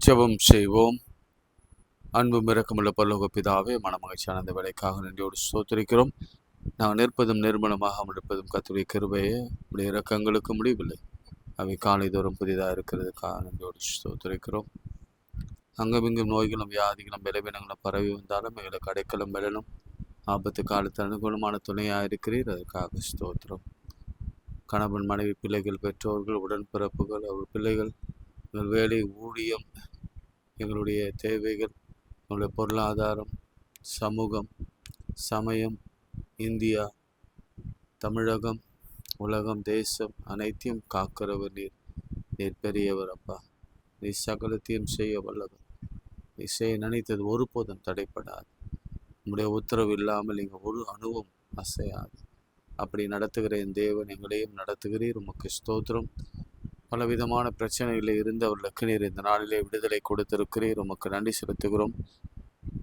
ஜெபம் செய்வோம். அன்பும் இரக்கமுள்ள பரலோக பிதாவே, மனமகிழ்ச்சியான அந்த வேலைக்காக நன்றியோடு ஸ்தோத்திரிக்கிறோம். நாங்கள் நிற்பதும் நிர்மலமாக இருப்பதும் கர்த்தருடைய கிருபையே, உடைய இரக்கங்களுக்கு முடிவில்லை. அவை காலை தோறும் புதிதாக இருக்கிறதுக்காக நன்றியோடு ஸ்தோத்திரிக்கிறோம். அங்குமிங்கும் நோய்களும் வியாதிகளும் பலவீனங்களும் பரவி வந்தாலும் எங்களுக்கு அடைக்கலும் பலனும் ஆபத்து காலத்தில் அனுகூலமான துணையாக இருக்கிறீர். அதற்காக ஸ்தோத்திரம். கணவன், மனைவி, பிள்ளைகள், பெற்றோர்கள், உடன்பிறப்புகள், அவர் பிள்ளைகள், எங்கள் வேலை, ஊழியம், எங்களுடைய தேவைகள், எங்களுடைய பொருளாதாரம், சமூகம், சமயம், இந்தியா, தமிழகம், உலகம், தேசம் அனைத்தையும் காக்கிறவர் நீர். நீர் பெரியவர் அப்பா. நீ சகலத்தையும் செய்ய வல்லவர். நீ செய்ய நினைத்தது ஒருபோதும் தடைப்படாது. உங்களுடைய உத்தரவு இல்லாமல் இங்கே ஒரு அணுவும் அசையாது. அப்படி நடத்துகிற என் தேவன் எங்களையும் நடத்துகிறீர். உமக்கு ஸ்தோத்திரம். பலவிதமான பிரச்சனைகளில் இருந்து அவர்களுக்கு நீர் இந்த நாளிலே விடுதலை கொடுத்திருக்கிறீர். உமக்கு நன்றி செலுத்துகிறோம்.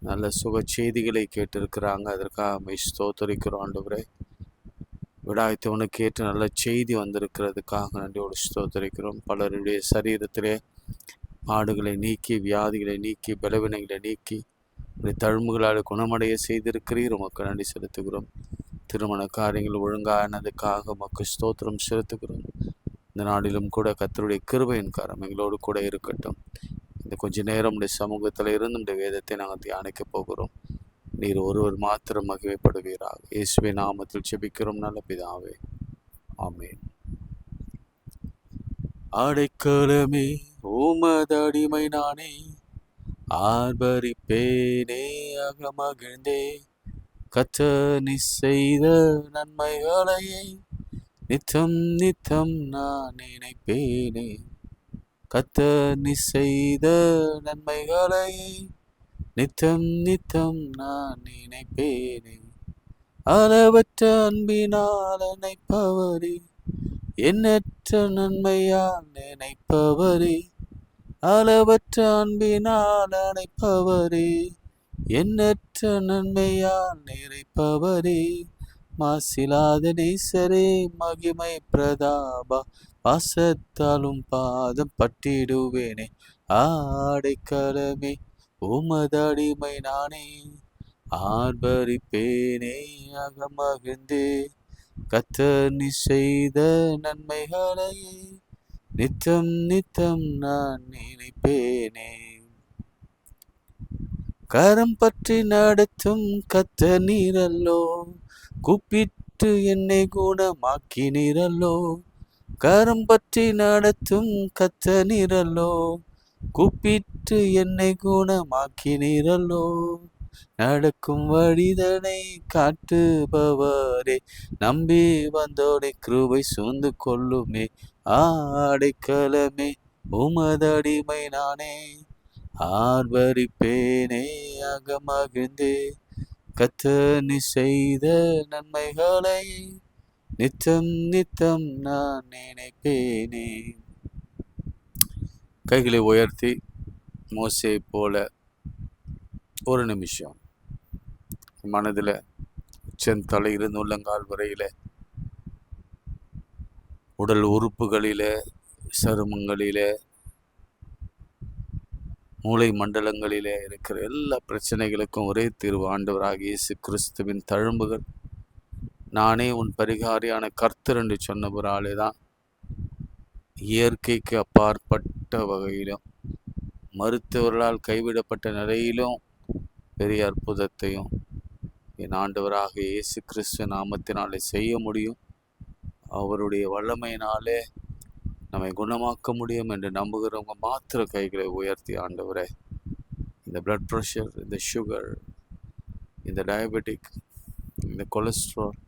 நல்ல சுக செய்திகளை கேட்டிருக்கிறாங்க. அதற்காக ஸ்தோத்தரிக்கிறோம் ஆண்டவரே. விடாய்த்தவனுக்கு ஏற்ற நல்ல செய்தி வந்திருக்கிறதுக்காக நன்றியோடு ஸ்தோத்தரிக்கிறோம். பலருடைய சரீரத்திலே பாடுகளை நீக்கி, வியாதிகளை நீக்கி, பலவினைகளை நீக்கி, தழும்புகளால் குணமடைய செய்திருக்கிறீர். உமக்கு நன்றி செலுத்துகிறோம். திருமண காரியங்கள் ஒழுங்கானதுக்காக உமக்கு ஸ்தோத்திரம் செலுத்துகிறோம். இந்த நாளிலும் கூட கர்த்தருடைய கிருபையின் கரம் எங்களோடு கூட இருக்கட்டும். இந்த கொஞ்ச நேரம் உடைய சமூகத்தில் இருந்து இந்த வேதத்தை நாங்கள் தியானிக்க போகிறோம். நீர் ஒருவர் மாத்திரம் மகிமைப்படுவீராக. இயேசுவின் நாமத்தில் ஜெபிக்கிறோம் நல்ல பிதாவே, ஆமென். அடைக்கலமே உமது அடிமை நானே, ஆர்ப்பரிப்பேனே அகமகிழ்ந்தே, கர்த்தர் நீ செய்த நன்மைகளையே நித்தம் நித்தம் நான் நினைப்பேனே. கர்த்தர் நீ செய்த நன்மைகளையே நித்தம் நித்தம் நான் நினைப்பேனே. அளவற்ற அன்பினால் நினைப்பவரே, எண்ணற்ற நன்மையால் நினைப்பவரே. அளவற்ற அன்பினால் நினைப்பவரே, எண்ணற்ற நன்மையால் நிறைப்பவரே. மாசிலாத நேசரே, மகிமை பிரதாபா, பாசத்தாலும் பாதம் பட்டிடுவேனே. ஆடைக்கலமே உமது அடிமை நானே, ஆர்ப்பரிப்பேனே அகமகிழ்ந்தே, கர்த்தர் நீ செய்த நன்மைகளை நித்தம் நித்தம் நான் நினைப்பேனே. கரம் பற்றி நடத்தும் கர்த்தர் நீரல்லோ, கூப்பிட்டு என்னை குணமாக்கினீரல்லோ. கரம் பற்றி நடத்தும் கர்த்தர் நீரல்லோ, கூப்பிட்டு என்னை குணமாக்கினீரல்லோ. நடக்கும் வழிதனை காட்டுபவரே, நம்பி வந்தோடை கிருபை சூழ்ந்து கொள்ளுமே. ஆடைக்கலமே உமது அடிமை நானே, ஆர்ப்பரிப்பேனே அகமகிழ்ந்தே, கர்த்தர் நீ செய்த நன்மைகளை நித்தம் நித்தம் நான் நினைப்பேனே. கைகளை உயர்த்தி மோசே போல ஒரு நிமிஷம் மனதில் செந்தலையிலிருந்து உள்ளங்கால் வரையில் உடல் உறுப்புகளில், சருமங்களில், மூளை மண்டலங்களில் இருக்கிற எல்லா பிரச்சனைகளுக்கும் ஒரே தீர்வு ஆண்டவராகிய இயேசு கிறிஸ்துவின் தழும்புகள். நானே உன் பரிகாரியான கர்த்தர் என்று சொன்னவராலே தான் இயற்கைக்கு அப்பாற்பட்ட வகையிலும், மருத்துவர்களால் கைவிடப்பட்ட நிலையிலும் பெரிய அற்புதத்தையும் என் ஆண்டவராக இயேசு கிறிஸ்து நாமத்தினாலே செய்ய முடியும். அவருடைய வல்லமையினாலே நம்மை குணமாக்க முடியும் என்று நம்புகிறவங்க மாத்திர கைகளை உயர்த்தி, ஆண்டவரே, இந்த பிளட் ப்ரெஷர், இந்த சுகர், இந்த டயபெட்டிக், இந்த கொலஸ்ட்ரால்,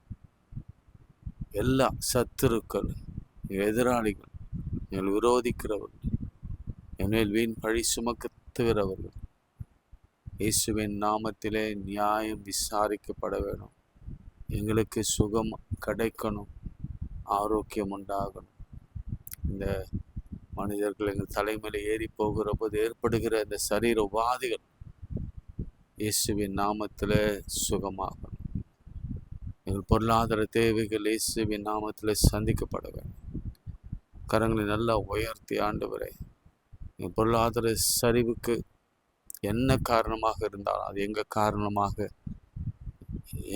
எல்லா சத்துருக்கள், எதிராளிகள், எங்கள் விரோதிக்கிறவர்கள், என்மேல் வீண் பழி சுமத்துகிறவர்கள், இயேசுவின் நாமத்திலே நியாயம் விசாரிக்கப்பட வேணும். எங்களுக்கு சுகம் கிடைக்கணும், ஆரோக்கியம் உண்டாகணும். இந்த மனிதர்கள் எங்கள் தலைமையில ஏறி போகிற போது ஏற்படுகிற இந்த சரீர உபாதைகள் இயேசுவின் நாமத்தில் சுகமாகணும். எங்கள் பொருளாதார தேவைகள் இயேசுவின் நாமத்தில் சந்திக்கப்பட வேண்டும். கரங்களை நல்லா உயர்த்தி, ஆண்டவரே, பொருளாதார சரிவுக்கு என்ன காரணமாக இருந்தாலும், அது எங்க காரணமாக,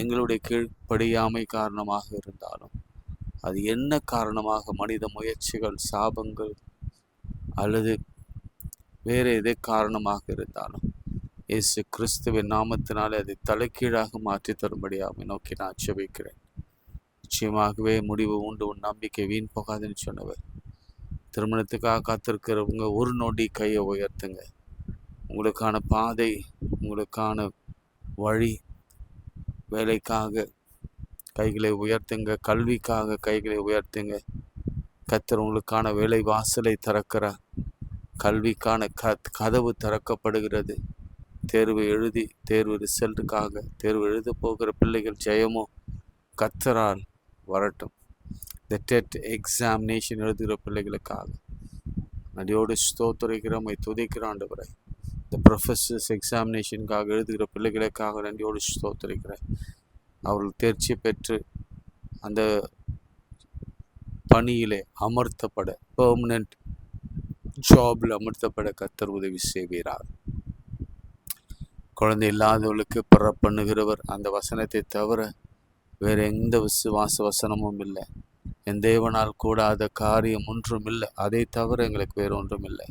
எங்களுடைய கீழ்ப்படியாமை காரணமாக இருந்தாலும், அது என்ன காரணமாக, மனித முயற்சிகள், சாபங்கள் அல்லது வேறு எதை காரணமாக இருந்தாலும், இயேசு கிறிஸ்துவின் நாமத்தினாலே அதை தலைக்கீழாக மாற்றி தரும்படியாக நோக்கி நான் ஜெபிக்கிறேன். நிச்சயமாகவே முடிவு உண்டு, உன் நம்பிக்கை வீண் போகாதுன்னு சொன்னவர். திருமணத்துக்காக காத்திருக்கிறவங்க ஒரு நொடி கையை உயர்த்துங்க. உங்களுக்கான பாதை, உங்களுக்கான வழி, வேலைக்காக கைகளை உயர்த்துங்க, கல்விக்காக கைகளை உயர்த்துங்க. கர்த்தர் உங்களுக்கான வேலை வாசலை திறக்கிறார். கல்விக்கான கதவு திறக்கப்படுகிறது. தேர்வு ரிசல்ட்டுக்காக தேர்வு எழுத போகிற பிள்ளைகள் ஜெயமோ கர்த்தரால் வரட்டும். இந்த டெட் எக்ஸாமினேஷன் எழுதுகிற பிள்ளைகளுக்காக நடியோடு ஸ்தோத்திரிக்கிறோம், துதிக்கிற ஆண்டவரை. இந்த ப்ரொஃபஸர்ஸ் எக்ஸாமினேஷனுக்காக எழுதுகிற பிள்ளைகளுக்காக நன்றியோடு ஸ்தோத்திரிக்கிறேன். அவர்கள் தேர்ச்சி பெற்று அந்த பணியிலே அமர்த்தப்பட, பெர்மனன்ட் ஜாபில் அமர்த்தப்பட கர்த்தர் உதவி செய்வீரார். குழந்தை இல்லாதவர்களுக்கு பண்ணுகிறவர். அந்த வசனத்தை தவிர வேறு எந்த விசுவாச வசனமும் இல்லை. என் தேவனால் கூடாத காரியம் ஒன்றும் இல்லை. அதை தவிர எங்களுக்கு வேறு ஒன்றும் இல்லை.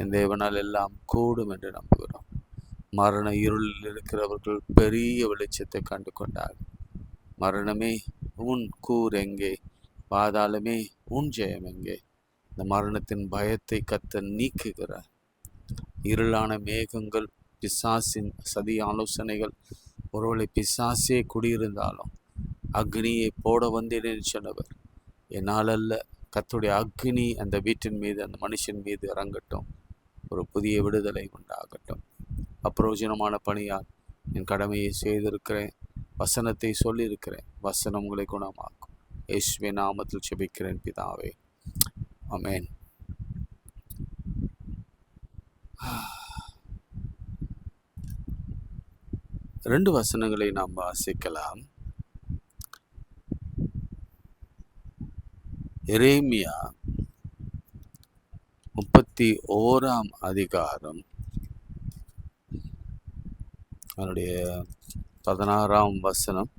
என் தேவனால் எல்லாம் கூடும் என்று நம்புகிறோம். மரண இருளில் இருக்கிறவர்கள் பெரிய வெளிச்சத்தை கண்டு கொண்டார்கள். மரணமே உன் கூர் எங்கே, பாதாளமே உன் ஜெயம் எங்கே? இந்த மரணத்தின் பயத்தை கர்த்தர் நீக்குகிறார். இருளான மேகங்கள், பிசாசின் சதி ஆலோசனைகள், ஒருவேளை பிசாசே குடியிருந்தாலும் அக்னியை போட வந்தேன் சொன்னவர். என்னால் அல்ல, கர்த்தருடைய அக்னி அந்த வீட்டின் மீது, அந்த மனுஷன் மீது இறங்கட்டும். ஒரு புதிய விடுதலை உண்டாகட்டும். அப்பிரோஜனமான பணியால் என் கடமையை செய்திருக்கிறேன். வசனத்தை சொல்லியிருக்கிறேன். வசனம் உங்களை குணமாக்கும். இயேசுவின் நாமத்தில் ஜெபிக்கிறேன் பிதாவே, ஆமென். ரெண்டு வசனங்களை நாம் வாசிக்கலாம். எரேமியா 31 அதிகாரம் அதனுடைய 16 வசனம்,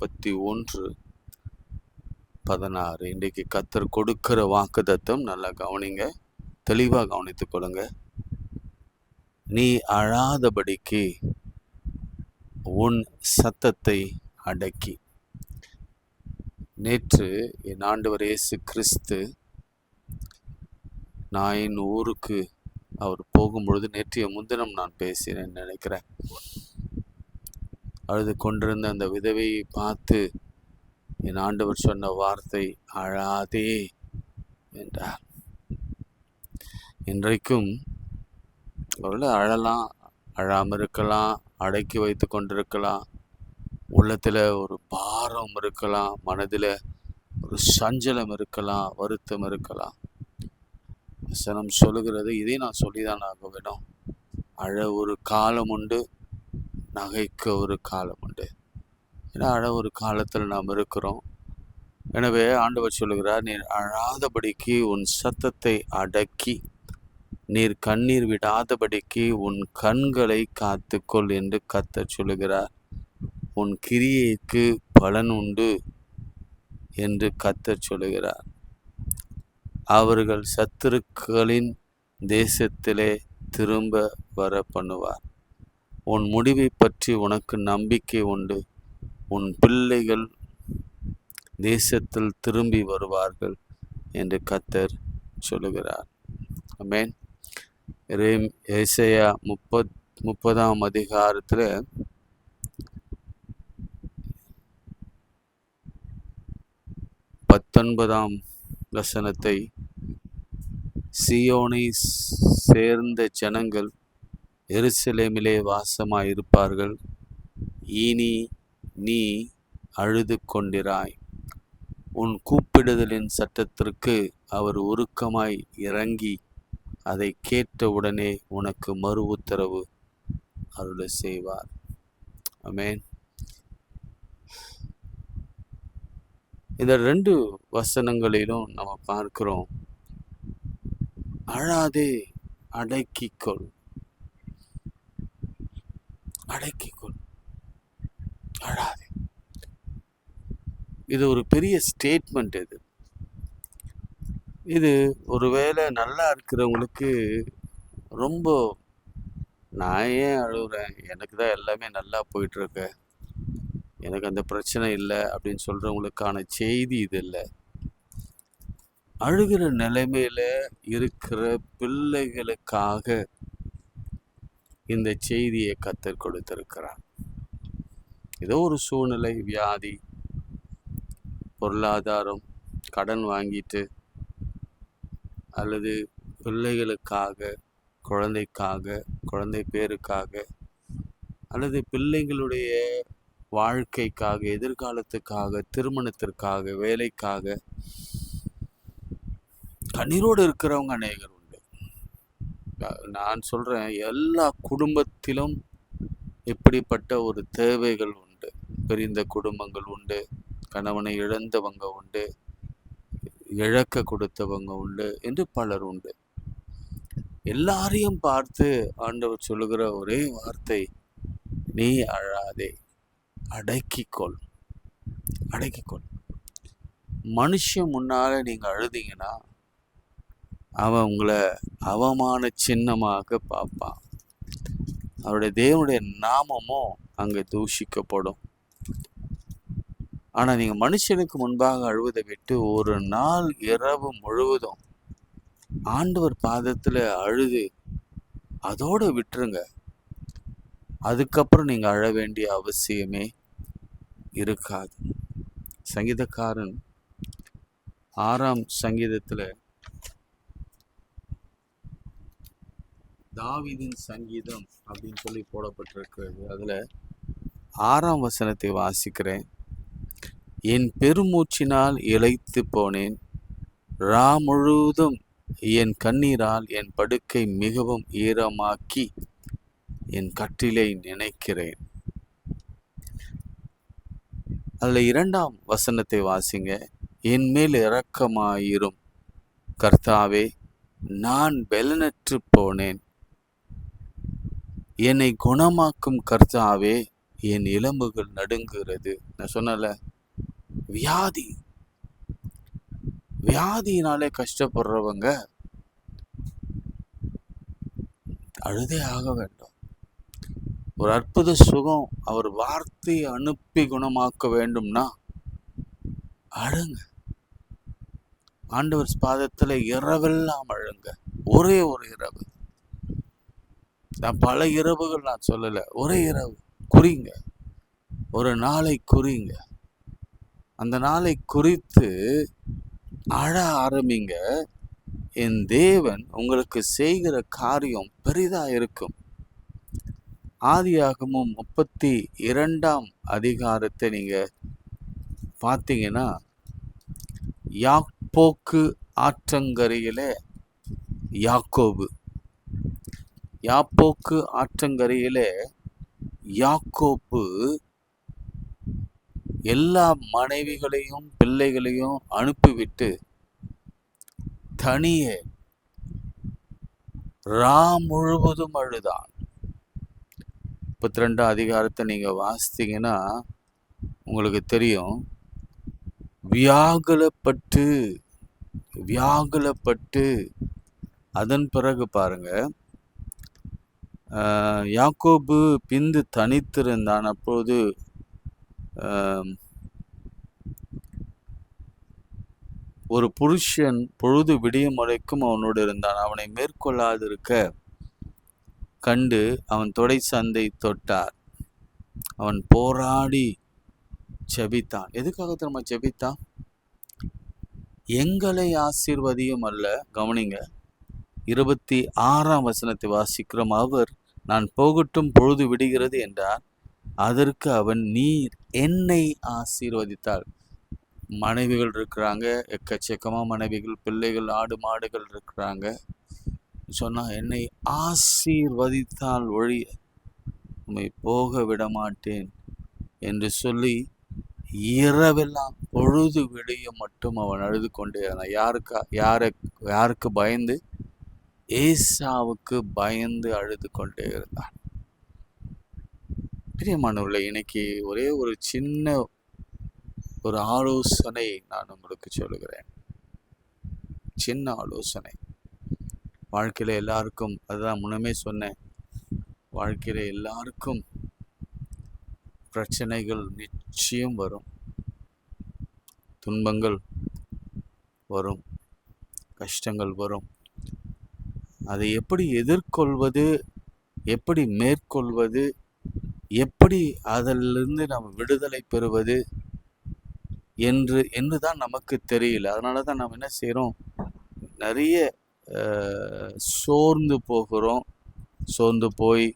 31:16. இன்றைக்கு கர்த்தர் கொடுக்கிற வாக்குத்தத்தம் நல்லா கவனிங்க, தெளிவாக கவனித்துக் கொள்ளுங்க. நீ அழாதபடிக்கு உன் சத்தத்தை அடக்கி. நேற்று என் ஆண்டவர் இயேசு கிறிஸ்து நான் என் ஊருக்கு அவர் போகும்பொழுது, நேற்றைய முன்தினம் நான் பேசினேன் நினைக்கிறேன், அழுது கொண்டிருந்த அந்த விதவையை பார்த்து என் ஆண்டவர் சொன்ன வார்த்தை அழாதே என்றார். இன்றைக்கும் அவர்கள் அழலாம், அழாமல் இருக்கலாம், அடக்கி வைத்து கொண்டிருக்கலாம், உள்ளத்தில் ஒரு பாரம் இருக்கலாம், மனதில் ஒரு சஞ்சலம் இருக்கலாம், வருத்தம் இருக்கலாம். வசனம் சொல்லுகிறது, இதை நான் சொல்லிதான் ஆக வேணும். அழ ஒரு காலம் உண்டு, நகைக்க ஒரு காலம் உண்டு. ஏன்னா அழ ஒரு காலத்தில் நாம் இருக்கிறோம். எனவே ஆண்டவர் சொல்லுகிறார், நீர் அழாதபடிக்கு உன் சத்தத்தை அடக்கி, நீர் கண்ணீர் விடாதபடிக்கு உன் கண்களை காத்துக்கொள் என்று கர்த்தர் சொல்லுகிறார். உன் கிரியைக்கு பலன் உண்டு என்று கர்த்தர் சொல்லுகிறார். அவர்கள் சத்துருக்களின் தேசத்திலே திரும்ப வர பண்ணுவார். உன் முடிவை பற்றி உனக்கு நம்பிக்கை உண்டு. உன் பிள்ளைகள் தேசத்தில் திரும்பி வருவார்கள் என்று கர்த்தர் சொல்லுகிறார். ஆமென். ஏசாயா 30 அதிகாரத்தில் 19 வசனத்தை, சீயோனை சேர்ந்த ஜனங்கள் எருசலேமிலே வாசமாயிருப்பார்கள். இனி நீ அழுது கொண்டிராய். உன் கூப்பிடுதலின் சத்தத்திற்கு அவர் உருக்கமாய் இறங்கி அதை கேட்டவுடனே உனக்கு மறு உத்தரவு அருள செய்வார். ஆமென். இந்த 2 வசனங்களிலும் நம்ம பார்க்கிறோம், அழாதே, அடக்கிக்கொள், அடக்கிக்கொள், அழாதே. இது ஒரு பெரிய ஸ்டேட்மெண்ட். இது ஒருவேளை நல்லா இருக்கிறவங்களுக்கு ரொம்ப, நான் ஏன் அழுகுறேன், எனக்கு தான் எல்லாமே நல்லா போயிட்டுருக்கு, எனக்கு அந்த பிரச்சனை இல்லை அப்படின்னு சொல்கிறவங்களுக்கான செய்தி இது இல்லை. அழுகிற நிலைமையில இருக்கிற பிள்ளைகளுக்காக இந்த செய்தியை கத்தர் கொடுத்திருக்கிறார். ஏதோ ஒரு சூழ்நிலை, வியாதி, பொருளாதாரம், கடன் வாங்கிட்டு, அல்லது பிள்ளைகளுக்காக, குழந்தைக்காக, குழந்தை பேருக்காக, அல்லது பிள்ளைகளுடைய வாழ்க்கைக்காக, எதிர்காலத்துக்காக, திருமணத்திற்காக, வேலைக்காக கண்ணீரோடு இருக்கிறவங்க அநேகர் உண்டு. நான் சொல்கிறேன், எல்லா குடும்பத்திலும் இப்படிப்பட்ட ஒரு தேவைகள் உண்டு. பிரிந்த குடும்பங்கள் உண்டு, கணவனை இழந்தவங்க உண்டு, இழக்க கொடுத்தவங்க உண்டு என்று பலர் உண்டு. எல்லாரையும் பார்த்து ஆண்டவர் சொல்லுகிற ஒரே வார்த்தை, நீ அழாதே, அடக்கிக்கொள், அடக்கிக்கொள். மனுஷன் முன்னால நீங்க அழுதீங்கன்னா அவன் உங்களை அவமான சின்னமாக பார்ப்பான். அவருடைய தேவனுடைய நாமமும் அங்கே தூஷிக்கப்படும். ஆனால் நீங்கள் மனுஷனுக்கு முன்பாக அழுவதை விட்டு ஒரு நாள் இரவு முழுவதும் ஆண்டவர் பாதத்தில் அழுது அதோடு விட்டுருங்க. அதுக்கப்புறம் நீங்கள் அழ வேண்டிய அவசியமே இருக்காது. சங்கீதக்காரன் 6ஆம் சங்கீதத்தில், தாவீதின் சங்கீதம் அப்படின்னு சொல்லி போடப்பட்டிருக்கிறது. அதில் 6ஆம் வசனத்தை வாசிக்கிறேன். என் பெருமூச்சினால் இளைத்து போனேன், ரா முழுவதும் என் கண்ணீரால் என் படுக்கை மிகவும் ஈரமாக்கி என் கட்டிலை நினைக்கிறேன். அதில் 2ஆம் வசனத்தை வாசிங்க. என் மேல் இரக்கமாயிரும் கர்த்தாவே, நான் பெலனற்று போனேன், என்னை குணமாக்கும் கர்த்தாவே, என் எலும்புகள் நடுங்குகிறது. நான் சொன்னல, வியாதியினாலே கஷ்டப்படுறவங்க அழுதே ஆக வேண்டும். ஒரு அற்புத சுகம் அவர் வார்த்தையை அனுப்பி குணமாக்க வேண்டும்னா அழுங்க. ஆண்டவர் பாதத்தில் இரவெல்லாம் அழுங்க. ஒரே ஒரு இரவு, நான் பல இரவுகள் நான் சொல்லலை, ஒரே இரவு குறிங்க, ஒரு நாளை குறிங்க. அந்த நாளை குறித்து அழ ஆரம்பிங்க. என் தேவன் உங்களுக்கு செய்கிற காரியம் பெரிதா இருக்கும். ஆதியாகமம் 32ஆம் அதிகாரத்தை நீங்க பார்த்தீங்கன்னா, யாப்போக்கு ஆற்றங்கரையிலே யாக்கோபு, யாப்போக்கு ஆற்றங்கரையிலே யாக்கோபு எல்லா மனைவிகளையும் பிள்ளைகளையும் அனுப்பிவிட்டு தனியே ரா முழுவதும் அழுதான். 32ஆம் அதிகாரத்தை நீங்க வாசித்தீங்கன்னா உங்களுக்கு தெரியும். வியாகுலப்பட்டு அதன் பிறகு பாருங்க, யாக்கோபு பிந்து தனித்திருந்தான். அப்போது ஒரு புருஷன் பொழுது விடியும் வரைக்கும் அவனோடு இருந்தான். அவனை மேற்கொள்ளாதிருக்க கண்டு அவன் தொடை சந்தை தொட்டார். அவன் போராடி ஜெபித்தான். எதுக்காக திரும்ப ஜெபித்தான்? எங்களை ஆசீர்வதியும் அல்ல. கவனிங்க, 26ஆம் வசனத்தை வாசிக்கிறோம். அவர், நான் போகட்டும், பொழுது விடுகிறது என்றார். அதற்கு அவன், நீர் என்னை ஆசீர்வதித்தாள். மனைவிகள் இருக்கிறாங்க, எக்கச்சக்கமாக மனைவிகள், பிள்ளைகள், ஆடு மாடுகள் இருக்கிறாங்க. சொன்னா, என்னை ஆசீர்வதித்தால் ஒழிய உம்மை போக விட மாட்டேன் என்று சொல்லி இரவெல்லாம் பொழுது விடிய மட்டும் அவன் அழுது கொண்டே. யாருக்கு பயந்து? ஏசாவுக்கு பயந்து அழுது கொண்டே இருந்தான். பிரியமானவர்களே, இன்னைக்கு ஒரே ஒரு சின்ன ஒரு ஆலோசனை நான் உங்களுக்கு சொல்லுகிறேன். சின்ன ஆலோசனை. வாழ்க்கையில எல்லாருக்கும், அதுதான் முன்னமே சொன்னேன், வாழ்க்கையில எல்லாருக்கும் பிரச்சனைகள் நிச்சயம் வரும், துன்பங்கள் வரும், கஷ்டங்கள் வரும். அதை எப்படி எதிர்கொள்வது, எப்படி மேற்கொள்வது, எப்படி அதிலிருந்து நாம் விடுதலை பெறுவது என்று தான் நமக்கு தெரியல. அதனால தான் நாம் என்ன செய்கிறோம், நிறைய சோர்ந்து போகிறோம், சோர்ந்து போய்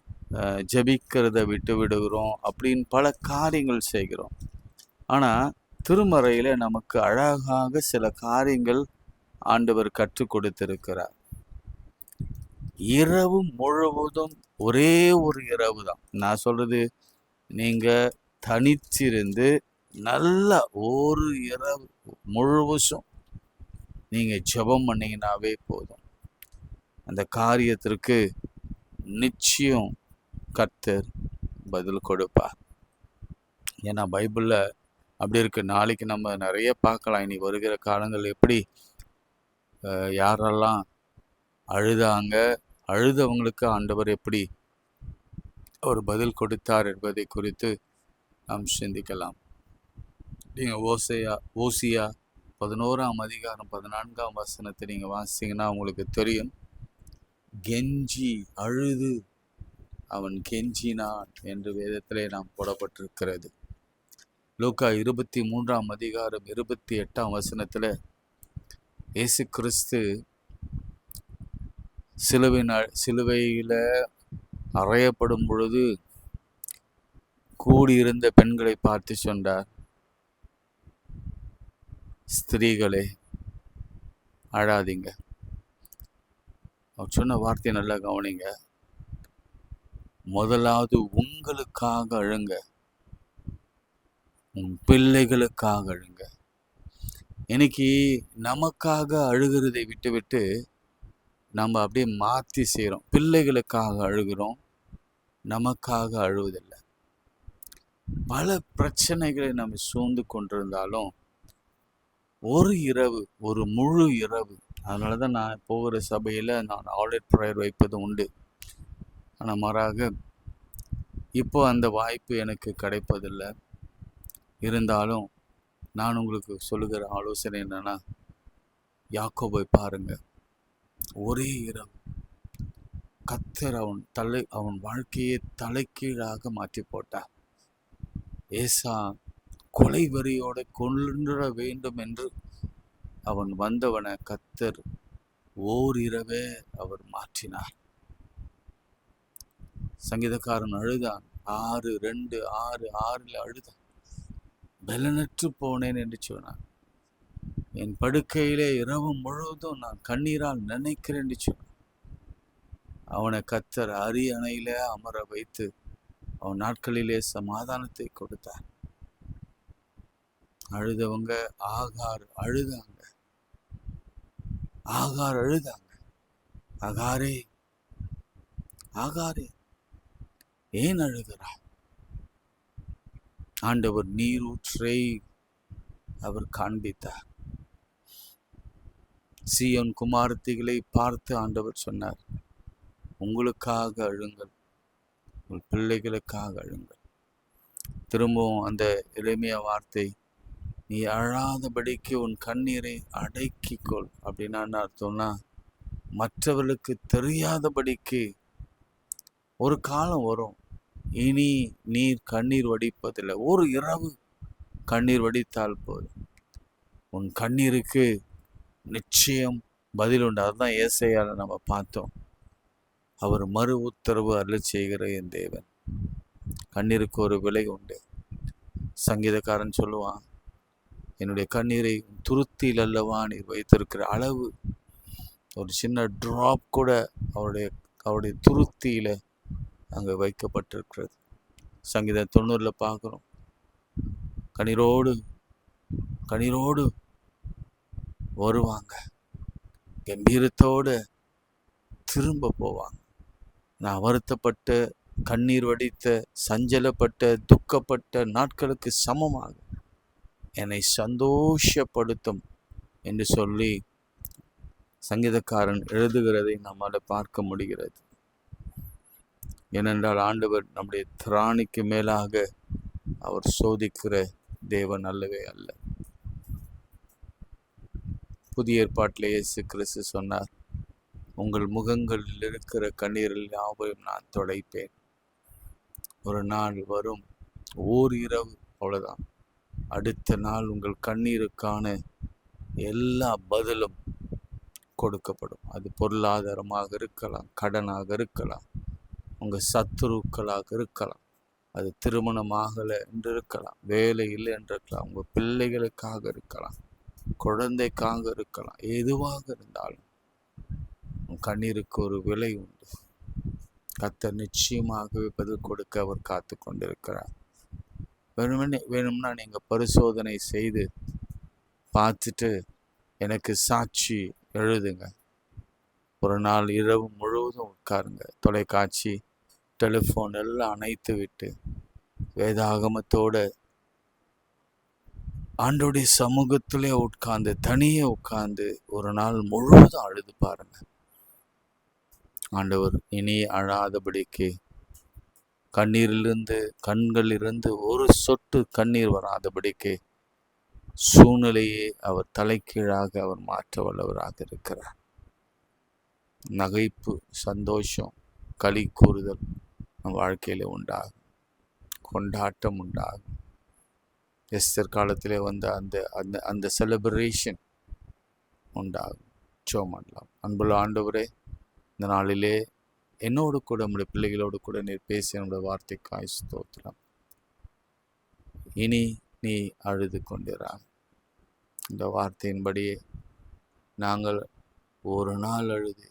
ஜெபிக்கிறத விட்டு விடுகிறோம், அப்படின்னு பல காரியங்கள் செய்கிறோம். ஆனால் திருமறையில் நமக்கு அழகாக சில காரியங்கள் ஆண்டவர் கற்றுக் கொடுத்திருக்கிறார். இரவு முழுவதும் ஒரே ஒரு இரவு தான். நான் சொல்றது, நீங்க தனிச்சிருந்து நல்ல ஒரு இரவு முழுவதும் நீங்க ஜெபம் பண்ணீங்கன்னாவே போதும், அந்த காரியத்திற்கு நிச்சயம் கர்த்தர் பதில் கொடுப்பார். ஏன்னா பைபிளில் அப்படி இருக்கு. நாளைக்கு நம்ம நிறைய பார்க்கலாம். இனி வருகிற காலங்கள் எப்படி யாரெல்லாம் அழுதாங்க, அழுதவங்களுக்கு ஆண்டவர் எப்படி அவர் பதில் கொடுத்தார் என்பதை குறித்து நாம் சிந்திக்கலாம். நீங்கள் ஓசியா 11ஆம் அதிகாரம் 14ஆம் வசனத்தை நீங்கள் வாசிங்கன்னா உங்களுக்கு தெரியும். கெஞ்சி அழுது அவன் கெஞ்சினான் என்று வேதத்திலே நாம் போடப்பட்டிருக்கிறது. லூக்கா 23ஆம் அதிகாரம் 28ஆம் வசனத்தில் இயேசு கிறிஸ்து சிலுவையில் அறையப்படும் பொழுது கூடியிருந்த பெண்களை பார்த்து சொன்னார், ஸ்திரீகளே அழாதீங்க. அவர் சொன்ன வார்த்தையை நல்லா கவனிங்க. முதலாவது உங்களுக்காக அழுங்க, உன் பிள்ளைகளுக்காக அழுங்க. இன்னைக்கு நமக்காக அழுகிறதை விட்டு நம்ம அப்படியே மாற்றி செய்கிறோம். பிள்ளைகளுக்காக அழுகிறோம், நமக்காக அழுவதில்லை. பல பிரச்சனைகளை நம்ம சூழ்ந்து கொண்டிருந்தாலும் ஒரு இரவு, ஒரு முழு இரவு, அதனால தான் நான் போகிற சபையில் நான் ஆல்ரெடி ப்ரேயர் வைப்பது உண்டு. ஆனால் மாறாக இப்போ அந்த வாய்ப்பு எனக்கு கிடைப்பதில்லை. இருந்தாலும் நான் உங்களுக்கு சொல்லுகிற ஆலோசனை என்னன்னா, யாக்கோபை பாருங்க. ஒரே இரவு கர்த்தர் அவன் வாழ்க்கையை தலைகீழாக மாற்றி போட்டார். ஏசா கொலை வெறியோட கொல்ல வேண்டும் என்று அவன் வந்தவனை கர்த்தர் ஓரிரவே அவர் மாற்றினார். சங்கீதக்காரன் அழுதான். 6:2-6 அழுதான். பலனற்று போனேன் என்று சொன்னான். என் படுக்கையிலே இரவு முழுவதும் நான் கண்ணீரால் நினைக்கிறேன் என்று சொன்னான். அவனை கர்த்தர் அரியணையிலே அமர வைத்து அவன் நாட்களிலே சமாதானத்தை கொடுத்தார். அழுதவங்க ஆகார் அழுதாங்க. ஆகாரே ஏன் அழுகிறார்? ஆண்டவர் நீரூற்றை அவர் காண்பித்தார். சீயோன் குமாரத்திகளை பார்த்து ஆண்டவர் சொன்னார், உங்களுக்காக அழுங்கள், உங்கள் பிள்ளைகளுக்காக அழுங்கள். திரும்பவும் அந்த எளிமைய வார்த்தை, நீ அழாதபடிக்கு உன் கண்ணீரை அடக்கிக்கொள். அப்படின்னா என்ன அர்த்தம்னா, மற்றவர்களுக்கு தெரியாதபடிக்கு ஒரு காலம் வரும், இனி நீர் கண்ணீர் வடிப்பதில்லை. ஒரு இரவு கண்ணீர் வடித்தால் போதும், உன் கண்ணீருக்கு நிச்சயம் பதில் உண்டு. அதுதான் ஏசாயால நம்ம பார்த்தோம். அவர் மறு உத்தரவு அருளச் செய்கிற என் தேவன். கண்ணீருக்கு ஒரு விலை உண்டு. சங்கீதக்காரன் சொல்லுவான், என்னுடைய கண்ணீரை துருத்தியில் அல்லவா நீர் வைத்திருக்கிற. அளவு ஒரு சின்ன டிராப் கூட அவருடைய துருத்தியில அங்கே வைக்கப்பட்டிருக்கிறது. சங்கீதம் 90 பார்க்குறோம், கண்ணீரோடு வருவாங்க, கம்பீரத்தோடு திரும்ப போவாங்க. நான் வருத்தப்பட்ட, கண்ணீர் வடித்த, சஞ்சலப்பட்ட, துக்கப்பட்ட நாட்களுக்கு சமமாக என்னை சந்தோஷப்படுத்தும் என்று சொல்லி சங்கீதக்காரன் எழுதுகிறதை நம்மால் பார்க்க முடிகிறது. ஏனென்றால் ஆண்டவர் நம்முடைய திராணிக்கு மேலாக அவர் சோதிக்கிற தேவன் அல்லவே அல்ல. புதிய ஏற்பாட்டிலே இயேசு கிறிஸ்து சொன்னார், உங்கள் முகங்களில் இருக்கிற கண்ணீரில் யாவையும் நான் துடைப்பேன். ஒரு நாள் வரும், ஓர் இரவு, அவ்வளவுதான். அடுத்த நாள் உங்கள் கண்ணீருக்கான எல்லா பதிலும் கொடுக்கப்படும். அது பொருளாதாரமாக இருக்கலாம், கடனாக இருக்கலாம், உங்கள் சத்துருக்களாக இருக்கலாம், அது திருமணமாகலை என்று இருக்கலாம், வேலை இல்லை என்று இருக்கலாம், உங்கள் பிள்ளைகளுக்காக இருக்கலாம், குழந்தைக்காக இருக்கலாம், எதுவாக இருந்தாலும் உன் கண்ணீருக்கு ஒரு விலை உண்டு. கர்த்தர் நிச்சயமாகவே பதில் கொடுக்க அவர் காத்து கொண்டிருக்கிறார். வேணும்னா நீங்கள் பரிசோதனை செய்து பார்த்துட்டு எனக்கு சாட்சி எழுதுங்க. ஒரு நாள் இரவு முழுவதும் உட்காருங்க, தொலைக்காட்சி, டெலிஃபோன் எல்லாம் அணைத்து விட்டு வேதாகமத்தோட ஆண்டோடைய சமூகத்திலே உட்கார்ந்து, தனியே உட்கார்ந்து ஒரு நாள் முழுவதும் அழுது பாருங்க. ஆண்டவர் இனி அழாதபடிக்கு, கண்ணீரிலிருந்து, கண்களிலிருந்து ஒரு சொட்டு கண்ணீர் வராதபடிக்கு சூழ்நிலையை அவர் தலைக்கீழாக அவர் மாற்ற வல்லவராக இருக்கிறார். நகைப்பு, சந்தோஷம், களி கூறுதல் நம் வாழ்க்கையில உண்டாகும், கொண்டாட்டம் உண்டாகும். எஸ்தர் காலத்திலே வந்த அந்த அந்த அந்த செலிப்ரேஷன் உண்டாகும். ஜெபம் பண்ணலாம். அன்புள்ள ஆண்டவரே, இந்த நாளிலே என்னோடு கூட நம்முடைய பிள்ளைகளோடு கூட நீர் பேசி என்னுடைய வார்த்தைக்காய் ஸ்தோத்திரம். இனி நீ அழுது கொண்டிரா. இந்த வார்த்தையின்படியே நாங்கள் ஒரு நாள் அழுது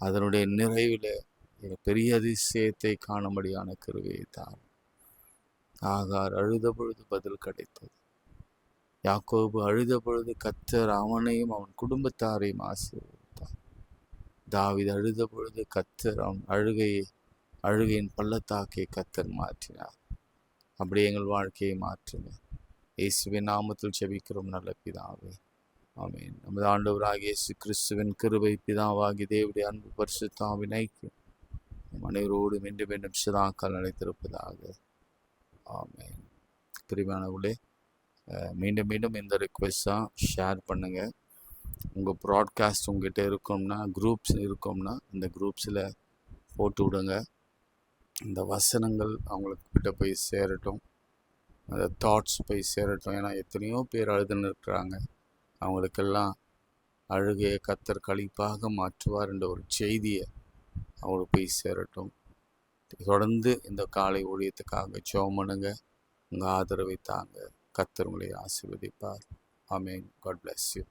அதனுடைய நிறைவில் பெரிய அதிசயத்தை காணும்படியான கிருபையை தாரும். ஆகார் அழுத பொழுது பதில் கிடைத்தது. யாக்கோபு அழுத பொழுது கர்த்தர் அவனையும் அவன் குடும்பத்தாரையும் ஆசீர்வதித்தார். தாவீது அழுத பொழுது கர்த்தர் அவன் அழுகையின் பள்ளத்தாக்கை கர்த்தர் மாற்றினார். அப்படி எங்கள் வாழ்க்கையை மாற்றுங்க. இயேசுவின் நாமத்தில் ஜெபிக்கிறோம் நல்ல பிதாவே, ஆமென். நமது ஆண்டவராகிய இயேசு கிறிஸ்துவின் கிருபை, பிதாவாகி தேவனுடைய அன்பு, பரிசுத்த ஆவியின் ஐக்கியம் அனைவரோடு மீண்டும் மீண்டும் சதாகாலம் நிலைத்திருப்பதாக. ஆமென். பிரியமானவர்களே, மீண்டும் மீண்டும் இந்த ரிக்வெஸ்டாக ஷேர் பண்ணுங்கள். உங்கள் ப்ராட்காஸ்ட் உங்ககிட்ட இருக்கும்னா, குரூப்ஸ் இருக்கும்னா அந்த குரூப்ஸில் போட்டு விடுங்க. இந்த வசனங்கள் அவங்களுக்கிட்ட போய் சேரட்டும், அந்த தாட்ஸ் போய் சேரட்டும். ஏன்னா எத்தனையோ பேர் அழுதுன்னு இருக்கிறாங்க. அவங்களுக்கெல்லாம் அழுகையை கர்த்தர் களிப்பாக மாற்றுவார் என்ற ஒரு செய்தியை அவங்களுக்கு போய் சேரட்டும். தொடர்ந்து இந்த காலை ஊழியத்துக்காக ஜெபம் பண்ணுங்க. உங்கள் ஆதரவை தாங்க. கர்த்தர் உங்களை ஆசீர்வதிப்பார். ஆமென். God bless you.